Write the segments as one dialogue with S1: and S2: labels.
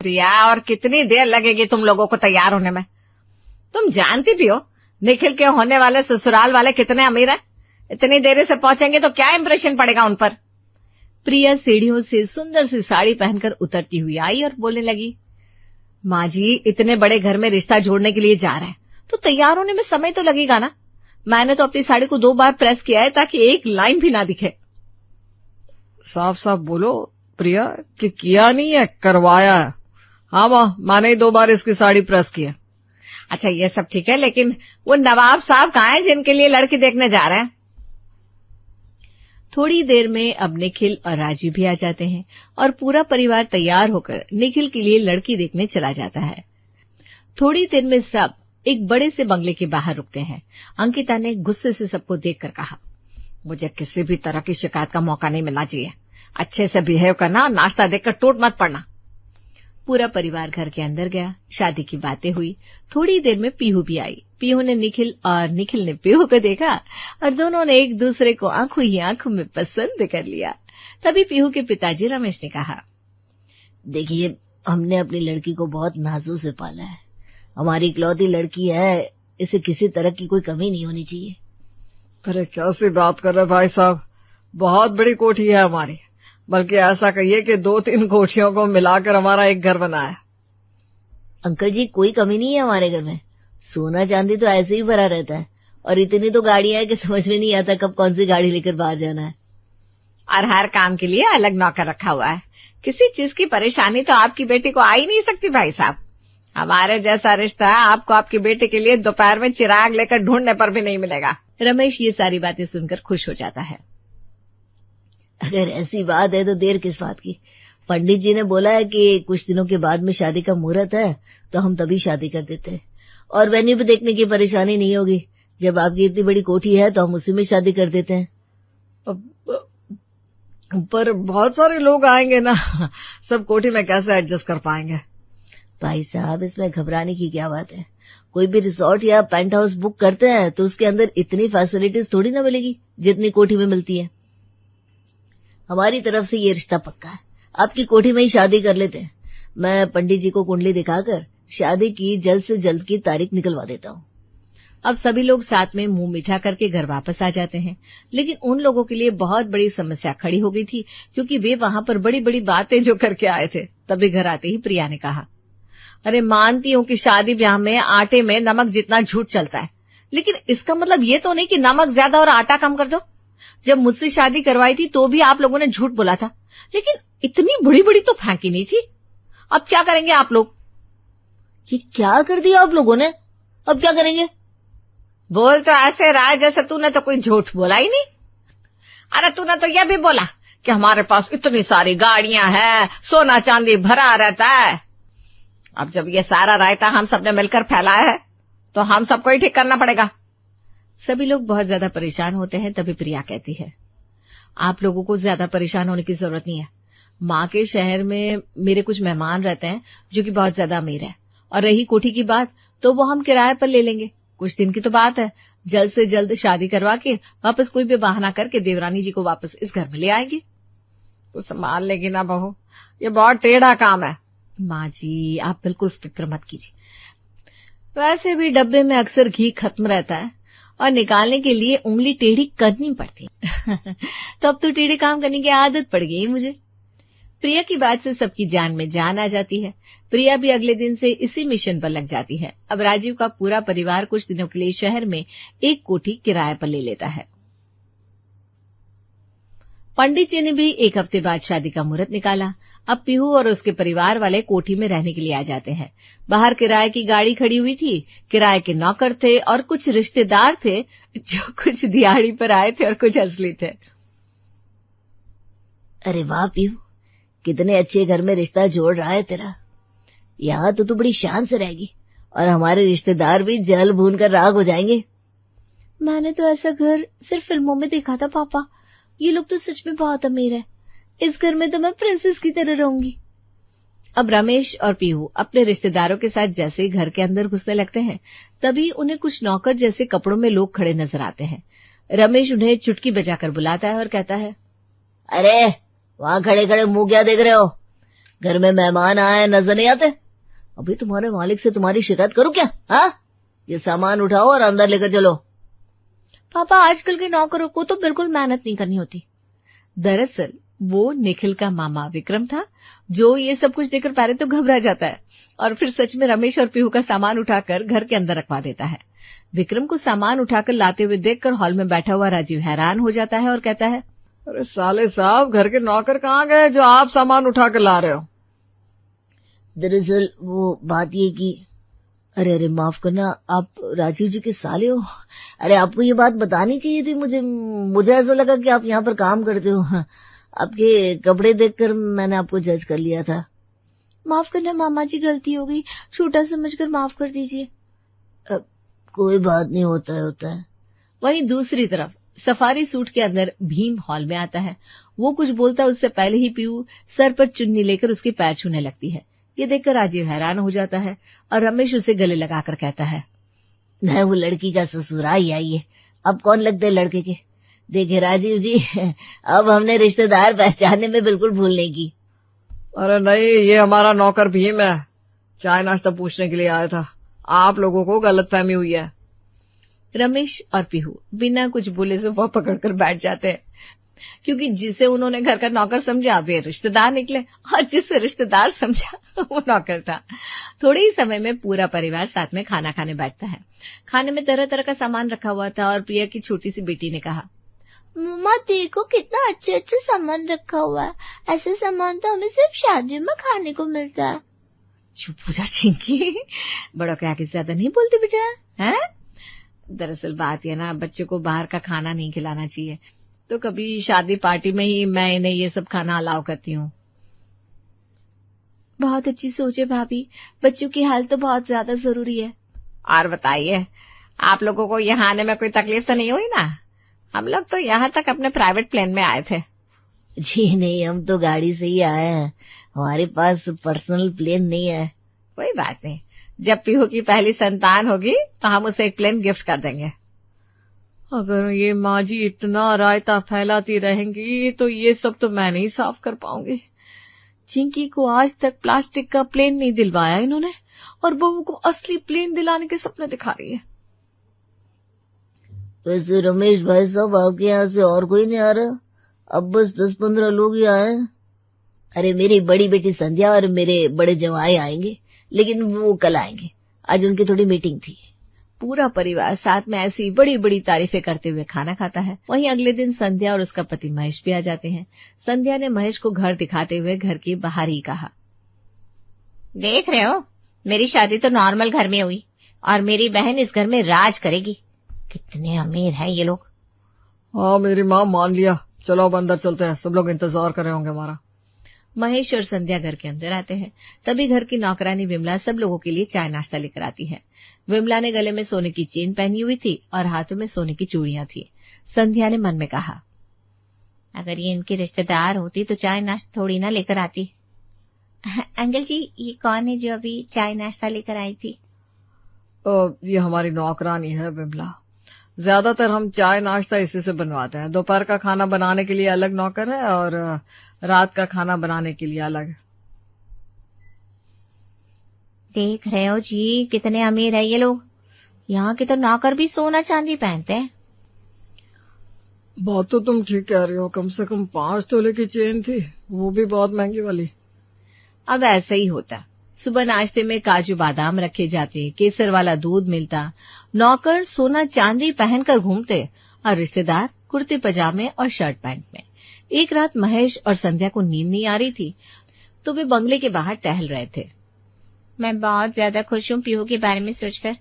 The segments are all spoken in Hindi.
S1: दिया, और कितनी देर लगेगी तुम लोगों को तैयार होने में? तुम जानती भी हो निखिल के होने वाले ससुराल वाले कितने अमीर हैं। इतनी देर से पहुंचेंगे तो क्या इंप्रेशन पड़ेगा उन पर।
S2: प्रिया सीढ़ियों से सुंदर सी साड़ी पहनकर उतरती हुई आई और बोलने लगी,
S1: माँ जी, इतने बड़े घर में रिश्ता जोड़ने के लिए जा रहे हैं तो तैयार होने में समय तो लगेगा ना। मैंने तो अपनी साड़ी को 2 बार प्रेस किया है ताकि एक लाइन भी ना दिखे।
S3: साफ साफ बोलो प्रिया कि किया नहीं है, करवाया है। हाँ माँ, मैंने ही 2 बार इसकी साड़ी प्रेस की है।
S1: अच्छा ये सब ठीक है, लेकिन वो नवाब साहब कहाँ हैं जिनके लिए लड़की देखने जा रहे हैं?
S2: थोड़ी देर में अब निखिल और राजीव भी आ जाते हैं और पूरा परिवार तैयार होकर निखिल के लिए लड़की देखने चला जाता है। थोड़ी देर में सब एक बड़े से बंगले के बाहर रुकते हैं। अंकिता ने गुस्से से सबको देखकर कहा,
S1: मुझे किसी भी तरह की शिकायत का मौका नहीं मिलना चाहिए। अच्छे से बिहेव करना और नाश्ता देकर टूट मत पड़ना।
S2: पूरा परिवार घर के अंदर गया। शादी की बातें हुई। थोड़ी देर में पीहू भी आई। पीहू ने निखिल और निखिल ने पीहू को देखा और दोनों ने एक दूसरे को आंखों ही आंखों में पसंद कर लिया। तभी पीहू के पिताजी रमेश ने कहा,
S4: देखिए, हमने अपनी लड़की को बहुत नाजों से पाला है। हमारी इकलौती लड़की है, इसे किसी तरह की कोई कमी नहीं होनी चाहिए।
S3: अरे कैसी बात कर रहे भाई साहब, बहुत बड़ी कोठी है हमारी। बल्कि ऐसा कहिए कि 2-3 कोठियों को मिलाकर हमारा एक घर बना है।
S4: अंकल जी, कोई कमी नहीं है हमारे घर में। सोना चांदी तो ऐसे ही भरा रहता है और इतनी तो गाड़ियां है कि समझ में नहीं आता कब कौन सी गाड़ी लेकर बाहर जाना है।
S1: और हर काम के लिए अलग नौकर रखा हुआ है। किसी चीज की परेशानी तो आपकी बेटी को आ ही नहीं सकती भाई साहब। हमारे जैसा रिश्ता आपको आपकी बेटी के लिए दोपहर में चिराग लेकर ढूंढने पर भी नहीं मिलेगा।
S2: रमेश ये सारी बातें सुनकर खुश हो जाता है।
S4: अगर ऐसी बात है तो देर किस बात की। पंडित जी ने बोला है कि कुछ दिनों के बाद में शादी का मुहूर्त है, तो हम तभी शादी कर देते हैं और वेन्यू पे देखने की परेशानी नहीं होगी। जब आपकी इतनी बड़ी कोठी है तो हम उसी में शादी कर देते हैं।
S3: पर बहुत सारे लोग आएंगे ना, सब कोठी में कैसे एडजस्ट कर पाएंगे?
S4: भाई साहब, इसमें घबराने की क्या बात है। कोई भी रिसोर्ट या पेंट हाउस बुक करते हैं तो उसके अंदर इतनी फैसिलिटीज थोड़ी ना मिलेगी जितनी कोठी में मिलती है। हमारी तरफ से ये रिश्ता पक्का है। आपकी कोठी में ही शादी कर लेते हैं। मैं पंडित जी को कुंडली दिखाकर शादी की जल्द से जल्द की तारीख निकलवा देता हूँ।
S2: अब सभी लोग साथ में मुंह मीठा करके घर वापस आ जाते हैं। लेकिन उन लोगों के लिए बहुत बड़ी समस्या खड़ी हो गई थी, क्योंकि वे वहां पर बड़ी बड़ी बातें जो करके आए थे। तभी घर आते ही प्रिया ने कहा,
S1: अरे मानती हूँ कि शादी ब्याह में आटे में नमक जितना झूठ चलता है, लेकिन इसका मतलब ये तो नहीं कि नमक ज्यादा और आटा कम कर दो। जब मुझसे शादी करवाई थी तो भी आप लोगों ने झूठ बोला था, लेकिन इतनी बड़ी बड़ी तो फेंकी नहीं थी। अब क्या करेंगे आप लोग?
S4: ये क्या कर दिया आप लोगों ने? अब क्या करेंगे?
S1: बोल तो ऐसे रहा है जैसे तूने तो कोई झूठ बोला ही नहीं। अरे तूने तो यह भी बोला कि हमारे पास इतनी सारी गाड़ियां हैं, सोना चांदी भरा रहता है। अब जब ये सारा रायता हम सबने मिलकर फैलाया है तो हम सबको ही ठीक करना पड़ेगा।
S2: सभी लोग बहुत ज्यादा परेशान होते हैं। तभी प्रिया कहती है, आप लोगों को ज्यादा परेशान होने की जरूरत नहीं है। माँ के शहर में मेरे कुछ मेहमान रहते हैं जो कि बहुत ज्यादा अमीर है, और रही कोठी की बात तो वो हम किराए पर ले लेंगे। कुछ दिन की तो बात है, जल्द से जल्द शादी करवा के वापस कोई भी बहाना करके देवरानी जी को वापस इस घर में ले आएंगे।
S1: तो संभाल लेगी ना बहू, ये बहुत टेढ़ा काम है।
S2: माँ जी, आप बिल्कुल फिक्र मत कीजिए। वैसे भी डब्बे में अक्सर घी खत्म रहता है और निकालने के लिए उंगली टेढ़ी करनी पड़ती है। तो अब तो टेढ़े काम करने की आदत पड़ गई मुझे। प्रिया की बात से सबकी जान में जान आ जाती है। प्रिया भी अगले दिन से इसी मिशन पर लग जाती है। अब राजीव का पूरा परिवार कुछ दिनों के लिए शहर में एक कोठी किराए पर ले लेता है। पंडित जी ने भी एक हफ्ते बाद शादी का मुहूर्त निकाला। अब पीहू और उसके परिवार वाले कोठी में रहने के लिए आ जाते हैं। बाहर किराए की गाड़ी खड़ी हुई थी। किराए के नौकर थे और कुछ रिश्तेदार थे जो कुछ दिहाड़ी पर आए थे और कुछ असली थे।
S4: अरे वाह पीहू, कितने अच्छे घर में रिश्ता जोड़ रहा है तेरा। यहाँ तो तू बड़ी शान से रहेगी और हमारे रिश्तेदार भी जल भून कर राख हो जाएंगे।
S2: मैंने तो ऐसा घर सिर्फ फिल्मों में देखा था पापा। ये लोग तो सच में बहुत अमीर है। इस घर में तो मैं प्रिंसेस की तरह रहूंगी। अब रमेश और पीहू अपने रिश्तेदारों के साथ जैसे ही घर के अंदर घुसने लगते हैं, तभी उन्हें कुछ नौकर जैसे कपड़ों में लोग खड़े नजर आते हैं। रमेश उन्हें चुटकी बजाकर बुलाता है और कहता है,
S4: अरे वहां खड़े खड़े मुंह क्या देख रहे हो? घर में मेहमान आए नजर नहीं आते? अभी तुम्हारे मालिक से तुम्हारी शिकायत करूं क्या? हाँ, ये सामान उठाओ और अंदर लेकर चलो।
S2: पापा, आजकल के नौकरों को तो बिल्कुल मेहनत नहीं करनी होती। दरअसल वो निखिल का मामा विक्रम था, जो ये सब कुछ देखकर पहले तो घबरा जाता है और फिर सच में रमेश और पीहू का सामान उठाकर घर के अंदर रखवा देता है। विक्रम को सामान उठाकर लाते हुए देखकर हॉल में बैठा हुआ राजीव हैरान हो जाता है और कहता है,
S3: अरे साले साहब, घर के नौकर कहाँ गए जो आप सामान उठा कर ला रहे हो?
S4: दरअसल वो बात ये कि अरे माफ करना, आप राजीव जी के साले हो। अरे आपको ये बात बतानी चाहिए थी मुझे ऐसा लगा कि आप यहाँ पर काम करते हो। आपके कपड़े देखकर मैंने आपको जज कर लिया था।
S2: माफ करना मामा जी, गलती हो गई, छोटा समझकर माफ कर दीजिए।
S4: कोई बात नहीं, होता है।
S2: वहीं दूसरी तरफ सफारी सूट के अंदर भीम हॉल में आता है। वो कुछ बोलता है उससे पहले ही पीहू सर पर चुन्नी लेकर उसके पैर छूने लगती है। ये देखकर राजीव हैरान हो जाता है और रमेश उसे गले लगाकर कहता है,
S4: मैं वो लड़की का ससुराल आई है, अब कौन लगते है लड़के के। देखे राजीव जी, अब हमने रिश्तेदार पहचानने में बिल्कुल भूल नहीं की।
S3: अरे नहीं, ये हमारा नौकर भीम है, चाय नाश्ता पूछने के लिए आया था। आप लोगों को गलतफहमी हुई है।
S2: रमेश और पीहू बिना कुछ बोले से वह पकड़कर बैठ जाते हैं, क्योंकि जिसे उन्होंने घर का नौकर समझा वे रिश्तेदार निकले और जिसे रिश्तेदार समझा वो नौकर था। थोड़े ही समय में पूरा परिवार साथ में खाना खाने बैठता है। खाने में तरह तरह का सामान रखा हुआ था और प्रिया की छोटी सी बेटी ने कहा,
S5: मम्मा देखो कितना अच्छे अच्छे सामान रखा हुआ है, ऐसे सामान तो हमें सिर्फ शादियों में खाने को मिलता है।
S2: चुप हो जा चिंकी, बड़ों के आगे ज्यादा नहीं बोलते बेटा, हैं? दरअसल बात यह ना, बच्चे को बाहर का खाना नहीं खिलाना चाहिए, तो कभी शादी पार्टी में ही मैं इन्हें ये सब खाना अलाउ करती हूँ।
S5: बहुत अच्छी सोच है भाभी, बच्चों की हेल्थ तो बहुत ज्यादा जरूरी है।
S1: और बताइए, आप लोगों को यहाँ आने में कोई तकलीफ तो नहीं हुई ना? हम लोग तो यहाँ तक अपने प्राइवेट प्लेन में आए थे।
S4: जी नहीं, हम तो गाड़ी से ही आए हैं, हमारे पास पर्सनल प्लेन नहीं है।
S1: कोई बात नहीं, जब पीहू की पहली संतान होगी तो हम उसे एक प्लेन गिफ्ट कर देंगे।
S3: अगर ये माँ जी इतना रायता फैलाती रहेंगी तो ये सब तो मैं नहीं साफ कर पाऊंगी।
S2: चिंकी को आज तक प्लास्टिक का प्लेन नहीं दिलवाया इन्होंने, और बहू को असली प्लेन दिलाने के सपने दिखा रही है।
S4: वैसे रमेश भाई साहब, आपके यहाँ से और कोई नहीं आ रहा? अब बस 10-15 लोग ही आए। अरे मेरी बड़ी बेटी संध्या और मेरे बड़े जवाई आएंगे, लेकिन वो कल आएंगे, आज उनकी थोड़ी मीटिंग थी।
S2: पूरा परिवार साथ में ऐसी बड़ी बड़ी तारीफें करते हुए खाना खाता है। वहीं अगले दिन संध्या और उसका पति महेश भी आ जाते हैं। संध्या ने महेश को घर दिखाते हुए घर के बाहर ही कहा,
S1: देख रहे हो, मेरी शादी तो नॉर्मल घर में हुई और मेरी बहन इस घर में राज करेगी। कितने अमीर हैं ये लोग।
S3: हाँ मेरी माँ, मान लिया, चलो अब अंदर चलते हैं, सब लोग इंतजार कर रहे होंगे हमारा।
S2: महेश और संध्या घर के अंदर आते हैं। तभी घर की नौकरानी विमला सब लोगों के लिए चाय नाश्ता लेकर आती है। विमला ने गले में सोने की चेन पहनी हुई थी और हाथों में सोने की चूड़ियां थी। संध्या ने मन में कहा,
S1: अगर ये इनकी रिश्तेदार होती तो चाय नाश्ता थोड़ी ना लेकर आती। अंकल जी, ये कौन है जो अभी चाय नाश्ता लेकर आई थी?
S3: ये हमारी नौकरानी है विमला। ज्यादातर हम चाय नाश्ता इसी से बनवाते हैं। दोपहर का खाना बनाने के लिए अलग नौकर है और रात का खाना बनाने के लिए अलग।
S1: देख रहे हो जी, कितने अमीर है ये लोग। यहाँ के तो नौकर भी सोना चांदी पहनते हैं।
S3: बात तो तुम ठीक कह रही हो, कम से कम 5 तोले की चेन थी, वो भी बहुत महंगी वाली।
S2: अब ऐसा ही होता। सुबह नाश्ते में काजू बादाम रखे जाते, केसर वाला दूध मिलता, नौकर सोना चांदी पहनकर घूमते और रिश्तेदार कुर्ते पजामे और शर्ट पैंट में। एक रात महेश और संध्या को नींद नहीं आ रही थी, तो वे बंगले के बाहर टहल रहे थे।
S1: मैं बहुत ज्यादा खुश हूँ पीहू के बारे में सोचकर।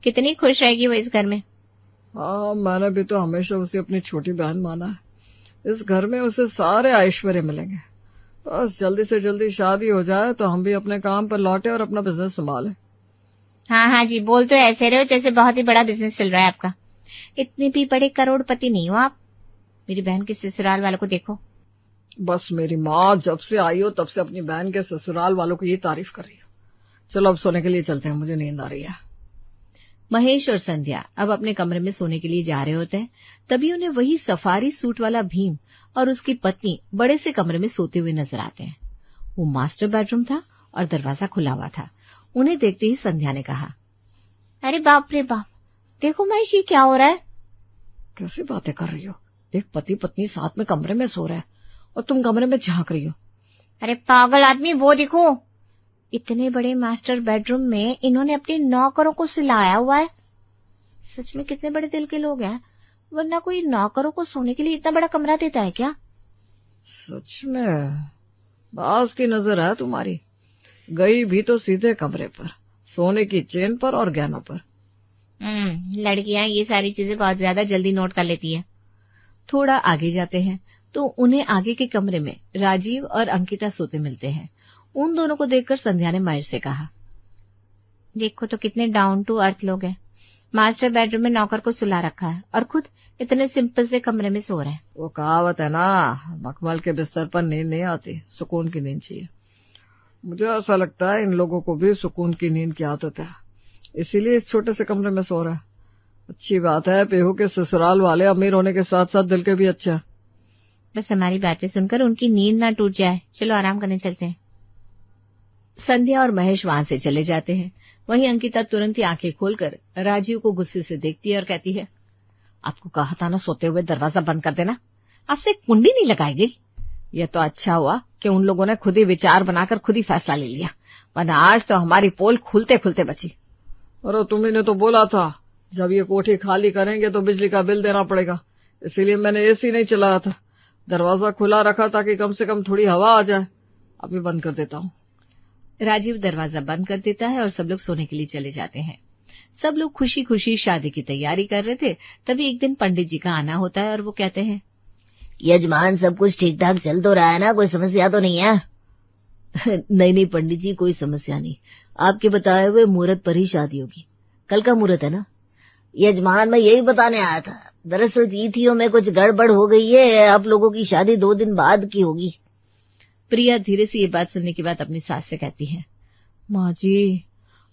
S1: कितनी खुश रहेगी वो इस घर में।
S3: हाँ, मैंने भी तो हमेशा उसे अपनी छोटी बहन माना है। इस घर में उसे सारे ऐश्वर्य मिलेंगे। बस जल्दी से जल्दी शादी हो जाए तो हम भी अपने काम पर लौटे और अपना बिजनेस संभाले।
S1: हाँ हाँ जी, बोल तो ऐसे रहे हो जैसे बहुत ही बड़ा बिजनेस चल रहा है आपका। इतने भी बड़े करोड़पति नहीं हो आप। मेरी बहन के ससुराल वालों को देखो।
S3: बस मेरी माँ जब से आई हो तब से अपनी बहन के ससुराल वालों को ये तारीफ कर रही हो। चलो अब सोने के लिए चलते हैं, मुझे नींद आ रही है।
S2: महेश और संध्या अब अपने कमरे में सोने के लिए जा रहे होते हैं। तभी उन्हें वही सफारी सूट वाला भीम और उसकी पत्नी बड़े से कमरे में सोते हुए नजर आते हैं। वो मास्टर बेडरूम था और दरवाजा खुला हुआ था। उन्हें देखते ही संध्या ने कहा,
S5: अरे बाप रे बाप, देखो महेश, ये क्या हो रहा है?
S3: कैसी बातें कर रही हो? एक पति पत्नी साथ में कमरे में सो रहे हैं और तुम कमरे में झांक रही हो।
S5: अरे पागल आदमी, वो देखो, इतने बड़े मास्टर बेडरूम में इन्होंने अपने नौकरों को सुलाया हुआ है। सच में कितने बड़े दिल के लोग हैं, वरना कोई नौकरों को सोने के लिए इतना बड़ा कमरा देता है क्या?
S3: सच में बाज की नजर है तुम्हारी। गई भी तो सीधे कमरे पर, सोने की चेन पर और गहनों पर।
S5: लड़कियां ये सारी चीजें बहुत ज्यादा जल्दी नोट कर लेती है।
S2: थोड़ा आगे जाते हैं तो उन्हें आगे के कमरे में राजीव और अंकिता सोते मिलते हैं। उन दोनों को देखकर संध्या ने महेश से कहा,
S5: देखो तो कितने डाउन टू अर्थ लोग हैं। मास्टर बेडरूम में नौकर को सुला रखा है और खुद इतने सिंपल से कमरे में सो रहे हैं।
S3: वो कहावत है ना, मखमल के बिस्तर पर नींद नहीं आती, सुकून की नींद चाहिए। मुझे ऐसा लगता है इन लोगों को भी सुकून की नींद की आदत है, इसीलिए इस छोटे से कमरे में सो रहा है। अच्छी बात है, पीहू के ससुराल वाले अमीर होने के साथ साथ दिल के भी अच्छे हैं।
S5: बस हमारी बातें सुनकर उनकी नींद ना टूट जाए। चलो आराम करने चलते हैं।
S2: संध्या और महेश वहां से चले जाते हैं। वहीं अंकिता तुरंत ही आंखें खोलकर राजीव को गुस्से से देखती है और कहती है, आपको कहा था ना सोते हुए दरवाजा बंद कर देना, आपसे कुंडी नहीं लगाई गई। यह तो अच्छा हुआ कि उन लोगों ने खुद ही विचार बनाकर खुद ही फैसला ले लिया, वरना आज तो हमारी पोल खुलते खुलते बची।
S3: अरे तुम्ही ने तो बोला था जब ये कोठी खाली करेंगे तो बिजली का बिल देना पड़ेगा, इसीलिए मैंने एसी नहीं चलाया था, दरवाजा खुला रखा ताकि कम से कम थोड़ी हवा आ जाए। अभी बंद कर देता हूँ।
S2: राजीव दरवाजा बंद कर देता है और सब लोग सोने के लिए चले जाते हैं। सब लोग खुशी खुशी शादी की तैयारी कर रहे थे, तभी एक दिन पंडित जी का आना होता है और वो कहते हैं,
S4: यजमान सब कुछ ठीक ठाक चल तो रहा है ना, कोई समस्या तो नहीं है? नहीं नहीं पंडित जी, कोई समस्या नहीं, आपके बताए हुए मुहूर्त पर ही शादी होगी। कल का मुहूर्त है ना? यजमान, मैं यही बताने आया था, दरअसल तिथियों में कुछ गड़बड़ हो गई है, आप लोगों की शादी 2 दिन बाद की होगी।
S2: प्रिया धीरे से ये बात सुनने के बाद अपनी सास से कहती है, माँ जी,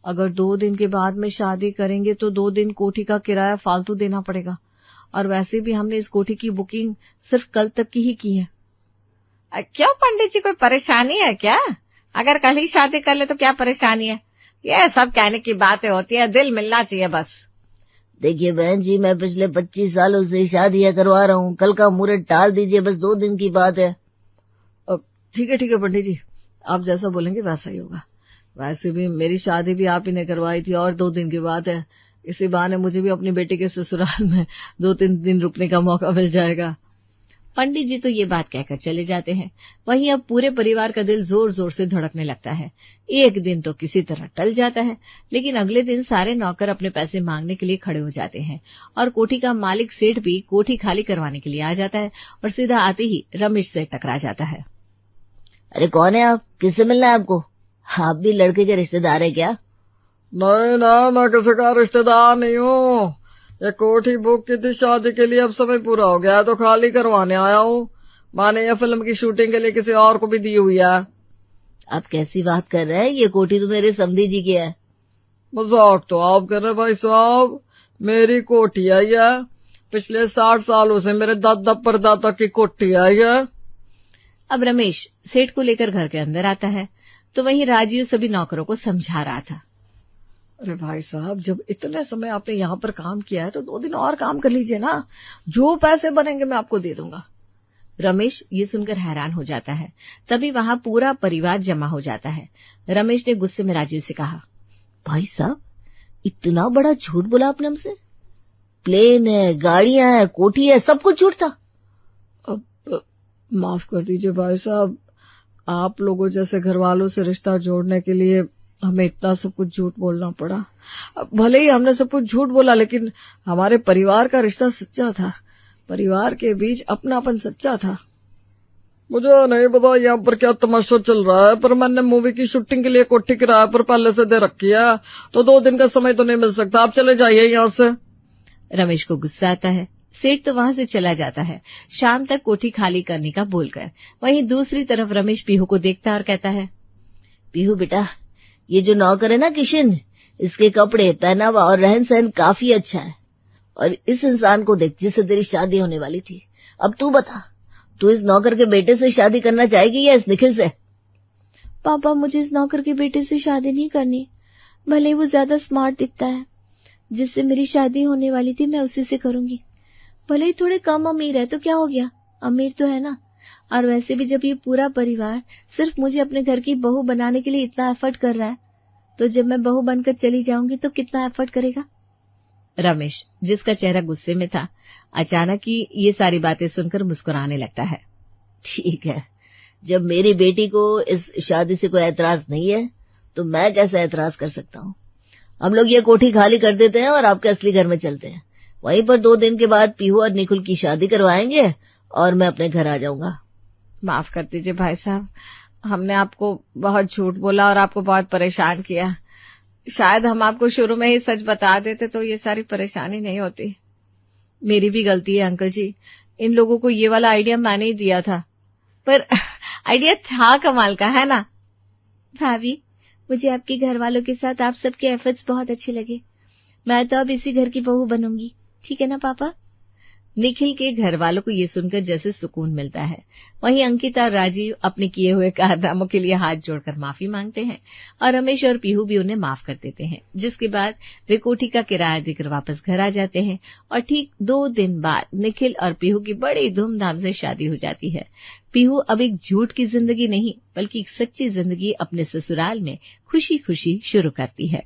S2: अगर 2 दिन के बाद में शादी करेंगे तो 2 दिन कोठी का किराया फालतू देना पड़ेगा, और वैसे भी हमने इस कोठी की बुकिंग सिर्फ कल तक की ही की है।
S1: क्यों पंडित जी, कोई परेशानी है क्या? अगर कल ही शादी कर ले तो क्या परेशानी है? ये सब कहने की बातें होती है, दिल मिलना चाहिए बस।
S4: देखिए बहन जी, मैं पिछले 25 सालों से शादियां करवा रहा हूँ, कल का मुहूर्त टाल दीजिए, बस 2 दिन की बात है।
S3: ठीक है पंडित जी, आप जैसा बोलेंगे वैसा ही होगा। वैसे भी मेरी शादी भी आप ही ने करवाई थी और 2 दिन की बात है, इसी बहाने मुझे भी अपनी बेटी के ससुराल में 2-3 दिन रुकने का मौका मिल जाएगा।
S2: पंडित जी तो ये बात कहकर चले जाते हैं। वहीं अब पूरे परिवार का दिल जोर जोर से धड़कने लगता है। एक दिन तो किसी तरह टल जाता है, लेकिन अगले दिन सारे नौकर अपने पैसे मांगने के लिए खड़े हो जाते हैं और कोठी का मालिक सेठ भी कोठी खाली करवाने के लिए आ जाता है और सीधा आते ही रमेश से टकरा जाता है।
S4: अरे कौन है आप? किससे मिलना है आपको? आप भी लड़के के रिश्तेदार है क्या?
S3: नहीं ना, मैं किसी का रिश्तेदार नहीं हूँ। ये कोठी बुक की थी शादी के लिए, अब समय पूरा हो गया है तो खाली करवाने आया हूँ। माने ये फिल्म की शूटिंग के लिए किसी और को भी दी हुई है।
S4: आप कैसी बात कर रहे हैं? ये कोठी तो मेरे समधी जी की है।
S3: मजाक तो आप कर रहे भाई साहब, मेरी कोठी है ये, पिछले 60 सालों से मेरे दादा परदादा की कोठी है ये।
S2: अब रमेश सेठ को लेकर घर के अंदर आता है तो वहीं राजीव सभी नौकरों को समझा रहा था।
S3: अरे भाई साहब, जब इतने समय आपने यहाँ पर काम किया है तो 2 दिन और काम कर लीजिए ना, जो पैसे बनेंगे मैं आपको दे दूंगा।
S2: रमेश ये सुनकर हैरान हो जाता है। तभी वहां पूरा परिवार जमा हो जाता है। रमेश ने गुस्से में राजीव से कहा,
S4: भाई साहब, इतना बड़ा झूठ बोला आपने हमसे? प्लेन है, गाड़ियां है, कोठी है, सब कुछ झूठ था।
S3: माफ कर दीजिए भाई साहब, आप लोगों जैसे घर वालों से रिश्ता जोड़ने के लिए हमें इतना सब कुछ झूठ बोलना पड़ा। भले ही हमने सब कुछ झूठ बोला, लेकिन हमारे परिवार का रिश्ता सच्चा था, परिवार के बीच अपनापन सच्चा था। मुझे नहीं पता यहाँ पर क्या तमाशा चल रहा है, पर मैंने मूवी की शूटिंग के लिए कोठी किराए पर पहले से दे रखी है, तो 2 दिन का समय तो नहीं मिल सकता, आप चले जाइए यहाँ से।
S2: रमेश को गुस्सा आता है। सेठ तो वहां से चला जाता है शाम तक कोठी खाली करने का बोलकर। वहीं दूसरी तरफ रमेश पीहू को देखता है और कहता है,
S4: पीहू बेटा, ये जो नौकर है ना किशन, इसके कपड़े, पहनावा और रहन सहन काफी अच्छा है, और इस इंसान को देख जिससे तेरी शादी होने वाली थी। अब तू बता, तू इस नौकर के बेटे से शादी करना चाहेगी या इस निखिल से?
S5: पापा मुझे इस नौकर के बेटे से शादी नहीं करनी, भले ही वो ज्यादा स्मार्ट दिखता है। जिससे मेरी शादी होने वाली थी मैं उसी से करूंगी, भले ही थोड़े कम अमीर है तो क्या हो गया, अमीर तो है ना। और वैसे भी जब ये पूरा परिवार सिर्फ मुझे अपने घर की बहू बनाने के लिए इतना एफर्ट कर रहा है, तो जब मैं बहू बनकर चली जाऊंगी तो कितना एफर्ट करेगा।
S2: रमेश, जिसका चेहरा गुस्से में था, अचानक ही ये सारी बातें सुनकर मुस्कुराने लगता है।
S4: ठीक है, जब मेरी बेटी को इस शादी से कोई ऐतराज नहीं है तो मैं कैसे ऐतराज कर सकता हूँ। हम लोग ये कोठी खाली कर देते हैं और आपके असली घर में चलते हैं। वहीं पर 2 दिन के बाद पीहू और निखुल की शादी करवाएंगे और मैं अपने घर आ जाऊंगा।
S1: माफ कर दीजिए भाई साहब, हमने आपको बहुत झूठ बोला और आपको बहुत परेशान किया। शायद हम आपको शुरू में ही सच बता देते तो ये सारी परेशानी नहीं होती।
S2: मेरी भी गलती है अंकल जी, इन लोगों को ये वाला आइडिया मैंने ही दिया था,
S1: पर आइडिया था कमाल का, है ना।
S5: भाभी, मुझे आपके घर वालों के साथ आप सबके एफर्ट्स बहुत अच्छे लगे। मैं तो अब इसी घर की बहू बनूंगी, ठीक है ना पापा।
S2: निखिल के घर वालों को ये सुनकर जैसे सुकून मिलता है, वहीं अंकिता और राजीव अपने किए हुए कारनामों के लिए हाथ जोड़कर माफी मांगते हैं और रमेश और पीहू भी उन्हें माफ कर देते हैं। जिसके बाद वे कोठी का किराया देकर वापस घर आ जाते हैं और ठीक 2 दिन बाद निखिल और पीहू की बड़ी धूमधाम से शादी हो जाती है। पीहू अब एक झूठ की जिंदगी नहीं बल्कि एक सच्ची जिंदगी अपने ससुराल में खुशी खुशी शुरू करती है।